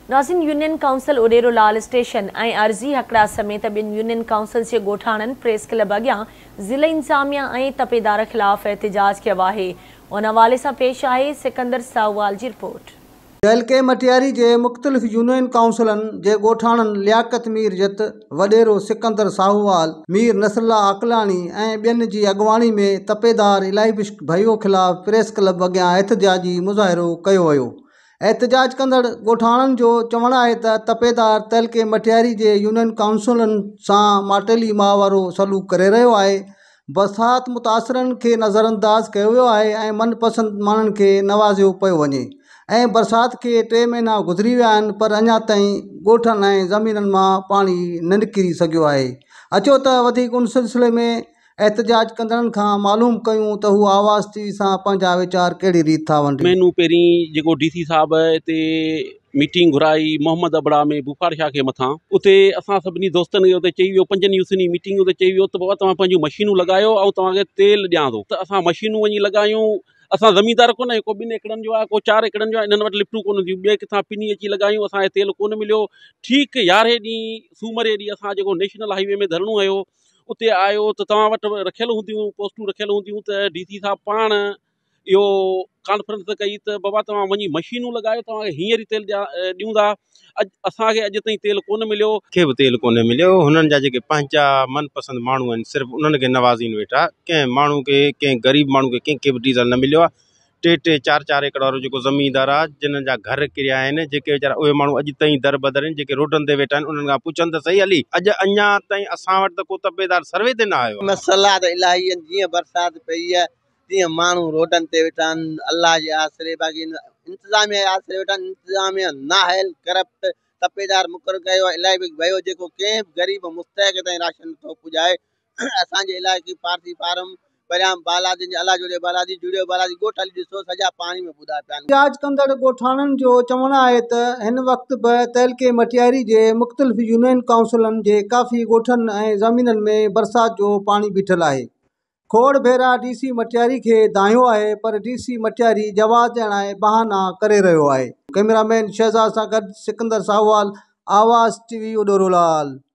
नाज़रीन, union council उडेरो लाल station ऐं अर्जी हकड़ा समेत ॿिन यूनियन काउंसिल जे ॻोठाणनि प्रेस क्लब अॻियां ज़िला इंतज़ामिया ऐं तपेदार ख़िलाफ़ एहतिजाज कयो आहे। उन हवाले सां पेश आहे सिकंदर साहवाल जी रिपोर्ट। के मटियारी के मुख़्तलिफ़ यूनियन काउंसिलन जे ॻोठाणनि लियाकत मीर जत, वडेरो सिकंदर साहूवाल, मीर नसरुल्लाह अकलानी ऐं ॿियनि जी अॻवानी में तपेदार इलाही भइयो ख़िलाफ़ प्रेस क्लब अॻियां एहतिजाजी मुज़ाहिरो कयो वियो। एहतिजाज कंदड़ ॻोठाणनि जो चवणु आहे त तपेदार तहलके मटियारी जे यूनियन काउंसिलनि सां माटेली माह वारो सलूक करे रहियो आहे। बरसात मुतासिरनि खे नज़रअंदाज कयो वियो आहे ऐं मनपसंद माण्हुनि खे नवाज़ियो पियो वञे ऐं बरसात के 3 महीना गुज़री विया आहिनि, पर अञा ताईं ॻोठनि ऐं ज़मीननि मां पाणी न निकिरी सघियो आहे। अचो त वधीक उन सिलसिले में एहतिजाज कंदड़नि खां मालूम कयूं त हू आवाज़ टीवी सां पंहिंजा वीचार कहिड़ी रीति था वंडनि। मैनू पहिरीं जेको डीसी साहब हिते मीटिंग घुराई मोहम्मद अबड़ा में बुखार शाह के मथां, उते असां सभिनी दोस्तनि खे उते चई वियो, 5 यूनियन जी मीटिंग उते चई वियो त बाबा तव्हां पंहिंजूं मशीनूं लॻायो ऐं तव्हांखे तेल ॾियां थो। त असां मशीनूं वञी लॻायूं। असां ज़मींदार कोन आहियूं, को 2 एकड़नि जो आहे, को 4 एकड़नि जो आहे, इन्हनि वटि लिफ्टूं कोन थियूं, ॿिए किथां पिनी अची लॻायूं, असांखे तेल कोन मिलियो। ठीकु 11 ॾींहुं सूमर ॾींहुं असां जेको नेशनल हाईवे में धरणो हुयो उते आयो त तव्हां वटि रखियल हूंदियूं, पोस्टूं रखियल हूंदियूं त डीसी साहब पाण इहो कॉन्फ्रेंस कई त बाबा तव्हां वञी मशीनूं लॻायो, तव्हांखे हींअर ई तेल ॾियूं था। असांखे अॼु ताईं तेल कोन मिलियो। खे बि तेल कोन मिलियो। हुननि जा जेके पंहिंजा मनपसंद माण्हू आहिनि, सिर्फ़ु उन्हनि खे नवाज़ीन वेठा। कंहिं माण्हू खे, कंहिं ग़रीब माण्हू खे कंहिंखे बि डीज़ल न मिलियो आहे। 3-3, 4-4 एकड़ वारो जेको ज़मीनदार आहे, जिन्हनि जा घर किरिया आहिनि, जेके वीचारा उहे माण्हू अॼु ताईं दर बदर आहिनि, जेके रोडनि ते वेठा आहिनि, उन्हनि खां पुछनि त सही हली। अॼु अञा ताईं असां वटि त को तपेदार सर्वे ते न आयो। मसला त इलाही आहिनि। जीअं बरसाति पई आहे तीअं माण्हू रोडनि ते वेठा आहिनि, अल्लाह जे आसरे, बाक़ी इंतिज़ामिया जे आसरे वेठा आहिनि। इंतिज़ामिया नाअहल, करप्ट, तपेदार मुक़ररु कयो आहे। इलाही भयो जेको कंहिं ग़रीब मुस्तहिक ताईं राशन नथो पुॼाए। असांजे इलाइक़े पारसी फार्म परियां बालाजी, अला जुड़े बालाजी, जुड़ियो बालाजी, ॻोठ हली ॾिसो सॼा पाणी में ॿुॾा पिया आहिनि। एहतिजाज कंदड़ ॻोठाणनि जो चवणु आहे त हिन वक़्तु बि तहलके मटियारी जे मुख़्तलिफ़ यूनियन काउंसिलनि जे काफ़ी ॻोठनि ऐं ज़मीननि में बरसात जो पाणी बीठल आहे। खोड़ भेरा डीसी मटियारी खे दाहियो आहे, पर डीसी मटियारी जवाब ॾियण लाइ बहाना करे रहियो आहे। कैमरामैन शहज़ाद सां गॾु सिकंदर साहवाल, आवाज़ टीवी, उडेरो लाल।